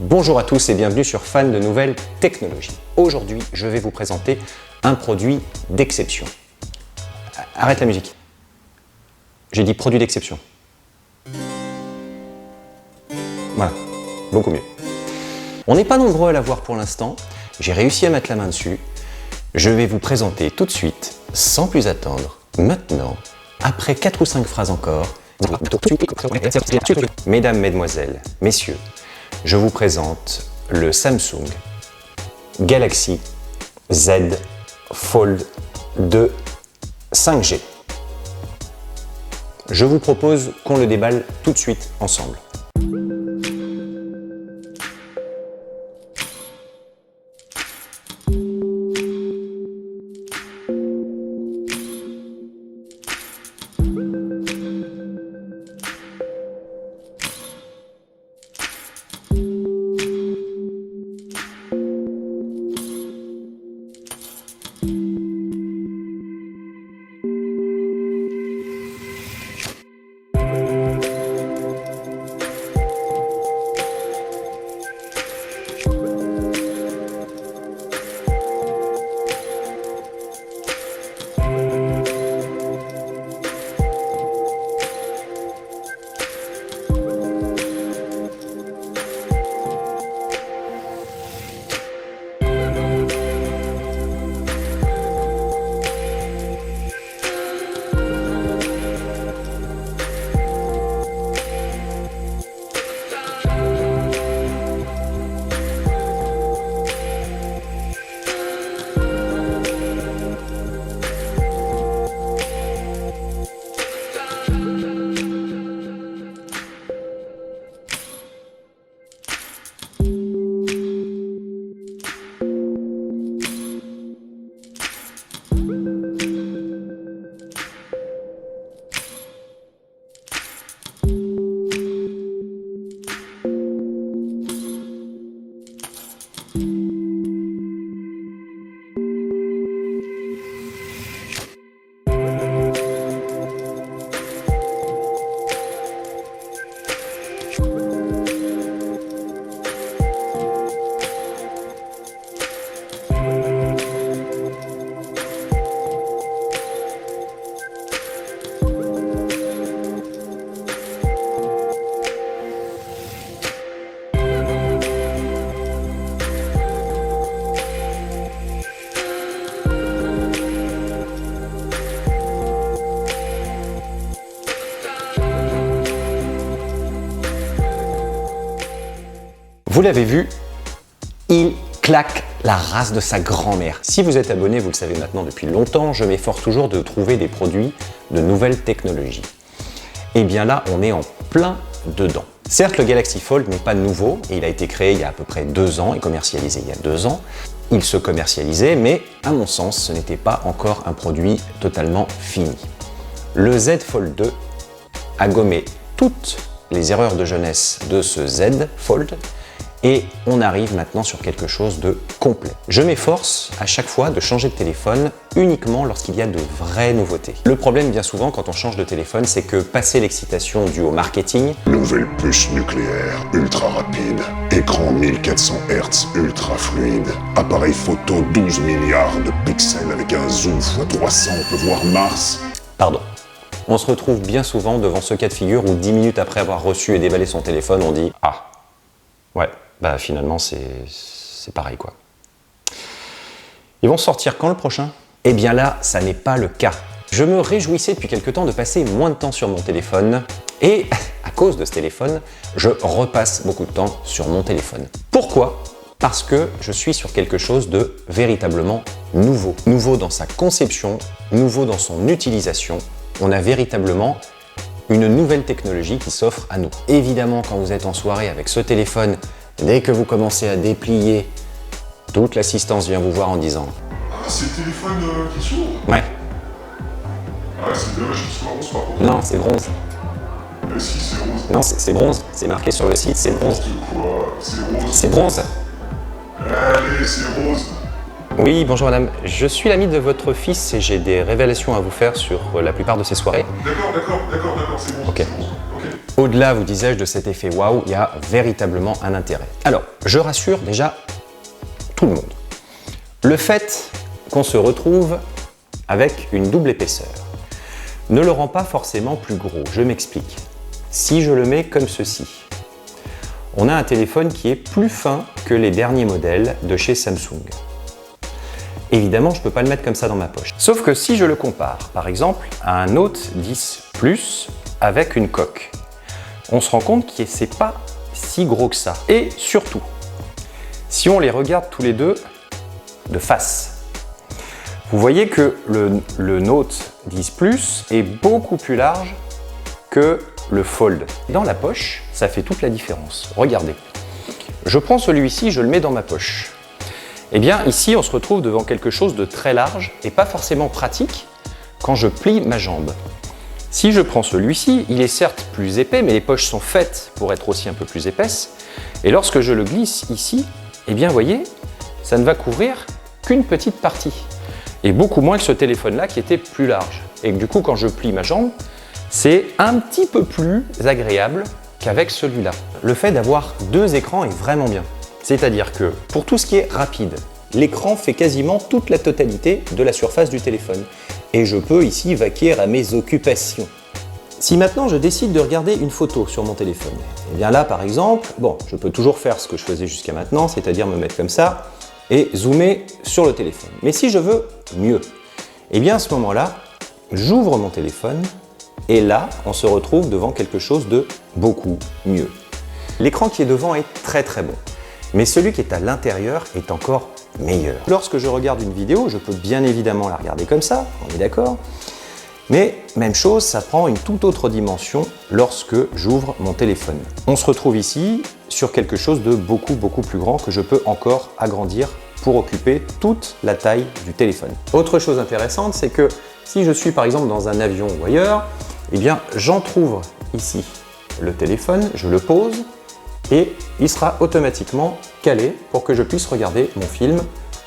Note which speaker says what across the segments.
Speaker 1: Bonjour à tous et bienvenue sur Fan de Nouvelles Technologies. Aujourd'hui, je vais vous présenter un produit d'exception. Arrête la musique. J'ai dit produit d'exception. Voilà, beaucoup mieux. On n'est pas nombreux à l'avoir pour l'instant. J'ai réussi à mettre la main dessus. Je vais vous présenter tout de suite, sans plus attendre, maintenant, après 4 ou 5 phrases encore. Mesdames, mesdemoiselles, messieurs, je vous présente le Samsung Galaxy Z Fold 2 5G. Je vous propose qu'on le déballe tout de suite ensemble. Vous l'avez vu, il claque la race de sa grand-mère. Si vous êtes abonné, vous le savez maintenant depuis longtemps, je m'efforce toujours de trouver des produits de nouvelles technologies. Et bien là, on est en plein dedans. Certes, le Galaxy Fold n'est pas nouveau, et il a été créé il y a à peu près 2 ans et commercialisé il y a 2 ans. Il se commercialisait, mais à mon sens, ce n'était pas encore un produit totalement fini. Le Z Fold 2 a gommé toutes les erreurs de jeunesse de ce Z Fold, et on arrive maintenant sur quelque chose de complet. Je m'efforce à chaque fois de changer de téléphone uniquement lorsqu'il y a de vraies nouveautés. Le problème bien souvent quand on change de téléphone, c'est que passé l'excitation due au marketing,
Speaker 2: nouvelle puce nucléaire ultra rapide, écran 1400 Hz ultra fluide, appareil photo 12 milliards de pixels avec un zoom x300, on peut voir Mars.
Speaker 1: Pardon. On se retrouve bien souvent devant ce cas de figure où 10 minutes après avoir reçu et déballé son téléphone, on dit « Ah, ouais, bah finalement c'est pareil quoi. » Ils vont sortir quand le prochain? Eh bien là, ça n'est pas le cas. Je me réjouissais depuis quelque temps de passer moins de temps sur mon téléphone et à cause de ce téléphone, je repasse beaucoup de temps sur mon téléphone. Pourquoi? Parce que je suis sur quelque chose de véritablement nouveau. Nouveau dans sa conception, nouveau dans son utilisation. On a véritablement une nouvelle technologie qui s'offre à nous. Évidemment, quand vous êtes en soirée avec ce téléphone, dès que vous commencez à déplier, toute l'assistance vient vous voir en disant
Speaker 2: Ah, c'est le téléphone qui s'ouvre?
Speaker 1: Ouais.
Speaker 2: Ah, c'est dommage qu'il soit rose par contre.
Speaker 1: Non, c'est bronze.
Speaker 2: Mais si, c'est rose.
Speaker 1: Non, c'est bronze. C'est marqué sur le site, c'est bronze.
Speaker 2: Quoi? C'est rose.
Speaker 1: C'est bronze.
Speaker 2: Allez, c'est rose.
Speaker 1: Oui, bonjour madame. Je suis l'ami de votre fils et j'ai des révélations à vous faire sur la plupart de ses soirées.
Speaker 2: D'accord, c'est bon.
Speaker 1: Ok.
Speaker 2: C'est bon. Ok.
Speaker 1: Au Au-delà, vous disais-je, de cet effet waouh, il y a véritablement un intérêt. Alors, je rassure déjà tout le monde. Le fait qu'on se retrouve avec une double épaisseur ne le rend pas forcément plus gros. Je m'explique. Si je le mets comme ceci, on a un téléphone qui est plus fin que les derniers modèles de chez Samsung. Évidemment, je ne peux pas le mettre comme ça dans ma poche. Sauf que si je le compare, par exemple, à un Note 10 Plus avec une coque, on se rend compte que ce n'est pas si gros que ça. Et surtout, si on les regarde tous les deux de face, vous voyez que le Note 10 Plus est beaucoup plus large que le Fold. Dans la poche, ça fait toute la différence. Regardez, je prends celui-ci, je le mets dans ma poche. Eh bien, ici, on se retrouve devant quelque chose de très large et pas forcément pratique quand je plie ma jambe. Si je prends celui-ci, il est certes plus épais, mais les poches sont faites pour être aussi un peu plus épaisses. Et lorsque je le glisse ici, eh bien, voyez, ça ne va couvrir qu'une petite partie. Et beaucoup moins que ce téléphone-là qui était plus large. Et du coup, quand je plie ma jambe, c'est un petit peu plus agréable qu'avec celui-là. Le fait d'avoir deux écrans est vraiment bien. C'est-à-dire que pour tout ce qui est rapide, l'écran fait quasiment toute la totalité de la surface du téléphone. Et je peux ici vaquer à mes occupations. Si maintenant je décide de regarder une photo sur mon téléphone, et bien là par exemple, je peux toujours faire ce que je faisais jusqu'à maintenant, c'est-à-dire me mettre comme ça et zoomer sur le téléphone. Mais si je veux mieux, et bien à ce moment-là, j'ouvre mon téléphone et là, on se retrouve devant quelque chose de beaucoup mieux. L'écran qui est devant est très très bon. Mais celui qui est à l'intérieur est encore meilleur. Lorsque je regarde une vidéo, je peux bien évidemment la regarder comme ça, on est d'accord. Mais même chose, ça prend une toute autre dimension lorsque j'ouvre mon téléphone. On se retrouve ici sur quelque chose de beaucoup plus grand que je peux encore agrandir pour occuper toute la taille du téléphone. Autre chose intéressante, c'est que si je suis par exemple dans un avion ou ailleurs, eh bien j'entrouvre ici le téléphone, je le pose, et il sera automatiquement calé pour que je puisse regarder mon film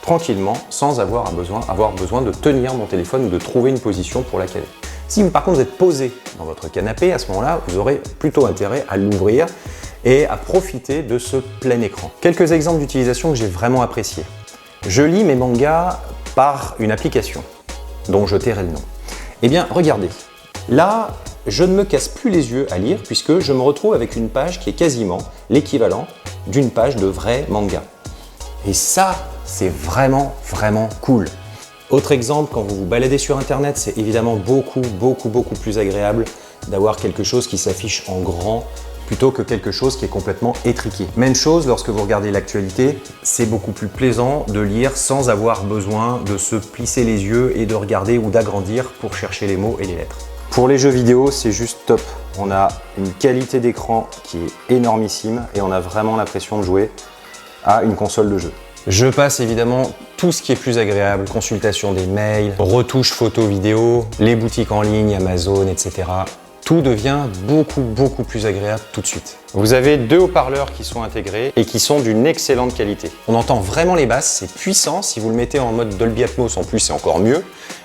Speaker 1: tranquillement sans avoir besoin de tenir mon téléphone ou de trouver une position pour la caler. Si par contre vous êtes posé dans votre canapé, à ce moment-là, vous aurez plutôt intérêt à l'ouvrir et à profiter de ce plein écran. Quelques exemples d'utilisation que j'ai vraiment appréciés. Je lis mes mangas par une application dont je tairai le nom. Eh bien, regardez, là, je ne me casse plus les yeux à lire puisque je me retrouve avec une page qui est quasiment l'équivalent d'une page de vrai manga. Et ça, c'est vraiment cool. Autre exemple, quand vous vous baladez sur Internet, c'est évidemment beaucoup plus agréable d'avoir quelque chose qui s'affiche en grand plutôt que quelque chose qui est complètement étriqué. Même chose lorsque vous regardez l'actualité, c'est beaucoup plus plaisant de lire sans avoir besoin de se plisser les yeux et de regarder ou d'agrandir pour chercher les mots et les lettres. Pour les jeux vidéo, c'est juste top. On a une qualité d'écran qui est énormissime et on a vraiment l'impression de jouer à une console de jeu. Je passe évidemment tout ce qui est plus agréable, consultation des mails, retouches photos vidéo, les boutiques en ligne, Amazon, etc. Tout devient beaucoup plus agréable tout de suite. Vous avez deux haut-parleurs qui sont intégrés et qui sont d'une excellente qualité. On entend vraiment les basses, c'est puissant. Si vous le mettez en mode Dolby Atmos en plus, c'est encore mieux.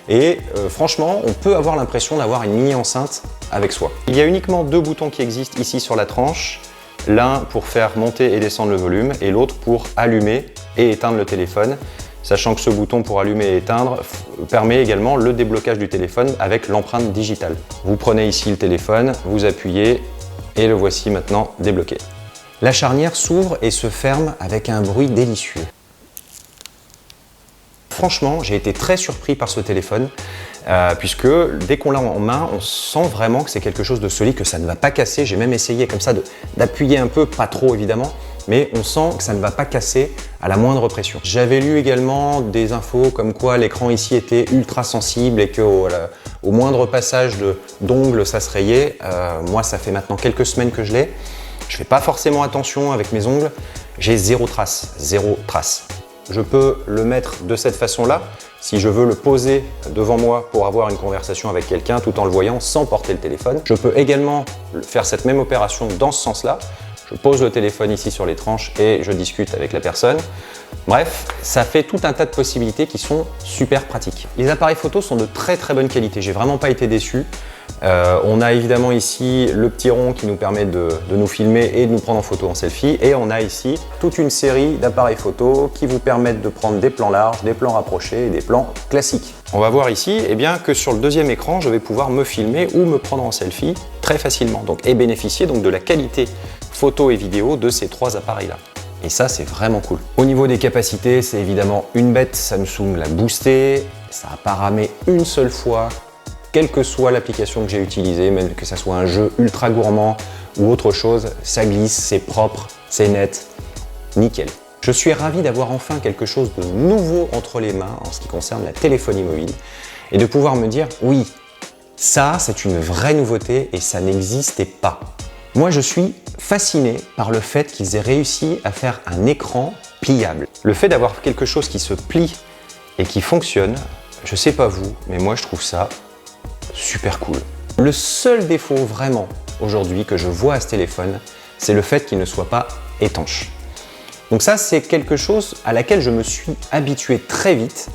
Speaker 1: Et franchement, on peut avoir l'impression d'avoir une mini enceinte avec soi. Il y a uniquement deux boutons qui existent ici sur la tranche. L'un pour faire monter et descendre le volume et l'autre pour allumer et éteindre le téléphone. Sachant que ce bouton pour allumer et éteindre permet également le déblocage du téléphone avec l'empreinte digitale. Vous prenez ici le téléphone, vous appuyez et le voici maintenant débloqué. La charnière s'ouvre et se ferme avec un bruit délicieux. Franchement, j'ai été très surpris par ce téléphone puisque dès qu'on l'a en main, on sent vraiment que c'est quelque chose de solide, que ça ne va pas casser. J'ai même essayé comme ça d'appuyer un peu, pas trop évidemment, mais on sent que ça ne va pas casser à la moindre pression. J'avais lu également des infos comme quoi l'écran ici était ultra sensible et qu'au moindre passage d'ongles, ça se rayait. Moi, ça fait maintenant quelques semaines que je l'ai. Je fais pas forcément attention avec mes ongles. J'ai zéro trace. Je peux le mettre de cette façon-là, si je veux le poser devant moi pour avoir une conversation avec quelqu'un tout en le voyant sans porter le téléphone. Je peux également faire cette même opération dans ce sens-là. Je Je pose le téléphone ici sur les tranches et je discute avec la personne. Bref, ça fait tout un tas de possibilités qui sont super pratiques. Les appareils photo sont de très très bonne qualité, j'ai vraiment pas été déçu. On a évidemment ici le petit rond qui nous permet de nous filmer et de nous prendre en photo en selfie. Et on a ici toute une série d'appareils photo qui vous permettent de prendre des plans larges, des plans rapprochés et des plans classiques. On va voir ici que sur le deuxième écran, je vais pouvoir me filmer ou me prendre en selfie très facilement et bénéficier donc de la qualité photo et vidéo de ces trois appareils-là. Et ça, c'est vraiment cool. Au niveau des capacités, c'est évidemment une bête. Samsung l'a boosté. Ça n'a pas ramé une seule fois, quelle que soit l'application que j'ai utilisée, même que ça soit un jeu ultra gourmand ou autre chose, ça glisse, c'est propre, c'est net, nickel. Je suis ravi d'avoir enfin quelque chose de nouveau entre les mains en ce qui concerne la téléphonie mobile et de pouvoir me dire oui, ça c'est une vraie nouveauté et ça n'existait pas. Moi je suis fasciné par le fait qu'ils aient réussi à faire un écran pliable. Le fait d'avoir quelque chose qui se plie et qui fonctionne, je sais pas vous, mais moi je trouve ça super cool. Le seul défaut vraiment aujourd'hui que je vois à ce téléphone, c'est le fait qu'il ne soit pas étanche. Donc ça, c'est quelque chose à laquelle je me suis habitué très vite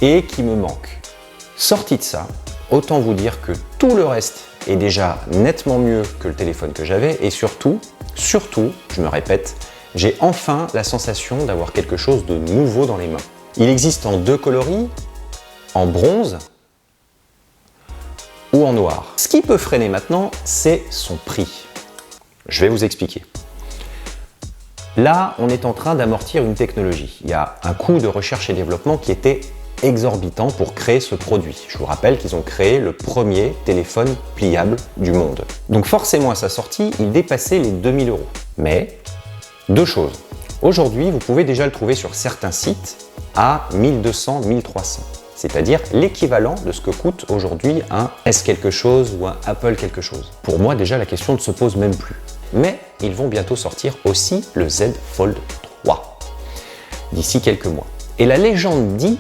Speaker 1: et qui me manque. Sorti de ça, autant vous dire que tout le reste est déjà nettement mieux que le téléphone que j'avais et surtout, je me répète, j'ai enfin la sensation d'avoir quelque chose de nouveau dans les mains. Il existe en deux coloris, en bronze ou en noir. Ce qui peut freiner maintenant, c'est son prix. Je vais vous expliquer. Là, on est en train d'amortir une technologie. Il y a un coût de recherche et développement qui était exorbitant pour créer ce produit. Je vous rappelle qu'ils ont créé le premier téléphone pliable du monde. Donc forcément à sa sortie, il dépassait les 2000 €. Mais, deux choses. Aujourd'hui, vous pouvez déjà le trouver sur certains sites à 1200, 1300. C'est-à-dire l'équivalent de ce que coûte aujourd'hui un S quelque chose ou un Apple quelque chose. Pour moi, déjà, la question ne se pose même plus. Mais ils vont bientôt sortir aussi le Z Fold 3, d'ici quelques mois. Et la légende dit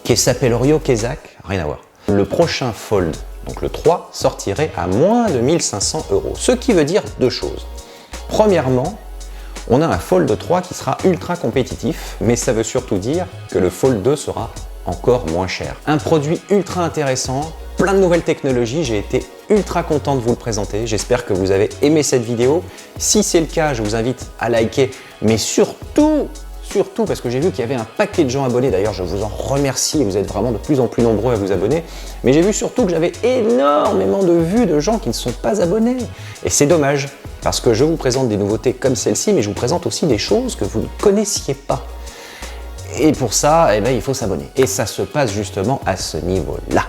Speaker 1: qu'il s'appelle Ryo Kezak, rien à voir. Le prochain Fold, donc le 3, sortirait à moins de 1500 €. Ce qui veut dire deux choses. Premièrement, on a un Fold 3 qui sera ultra compétitif, mais ça veut surtout dire que le Fold 2 sera encore moins cher. Un produit ultra intéressant, plein de nouvelles technologies, j'ai été ultra content de vous le présenter. J'espère que vous avez aimé cette vidéo. Si c'est le cas, je vous invite à liker, mais surtout, parce que j'ai vu qu'il y avait un paquet de gens abonnés, d'ailleurs je vous en remercie, vous êtes vraiment de plus en plus nombreux à vous abonner, mais j'ai vu surtout que j'avais énormément de vues de gens qui ne sont pas abonnés. Et c'est dommage, parce que je vous présente des nouveautés comme celle-ci, mais je vous présente aussi des choses que vous ne connaissiez pas. Et pour ça, il faut s'abonner. Et ça se passe justement à ce niveau-là.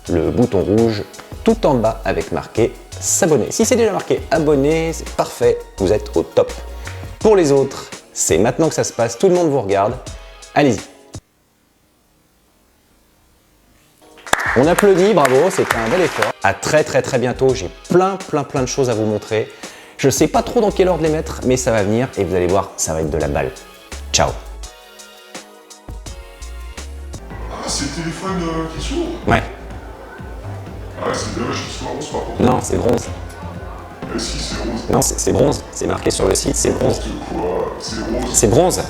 Speaker 1: Le bouton rouge tout en bas avec marqué s'abonner. Si c'est déjà marqué abonner, c'est parfait, vous êtes au top. Pour les autres, c'est maintenant que ça se passe, tout le monde vous regarde. Allez-y. On applaudit, bravo, c'était un bel effort. À très bientôt, j'ai plein de choses à vous montrer. Je sais pas trop dans quel ordre les mettre, mais ça va venir et vous allez voir, ça va être de la balle. Ciao.
Speaker 2: Ah, c'est le téléphone qui s'ouvre?
Speaker 1: Ouais.
Speaker 2: Ah, c'est dommage qu'il soit rose par contre.
Speaker 1: Non, c'est bronze.
Speaker 2: Si, c'est rose.
Speaker 1: Non, c'est bronze. C'est marqué sur le site, c'est bronze.
Speaker 2: Quoi? C'est rose.
Speaker 1: C'est bronze.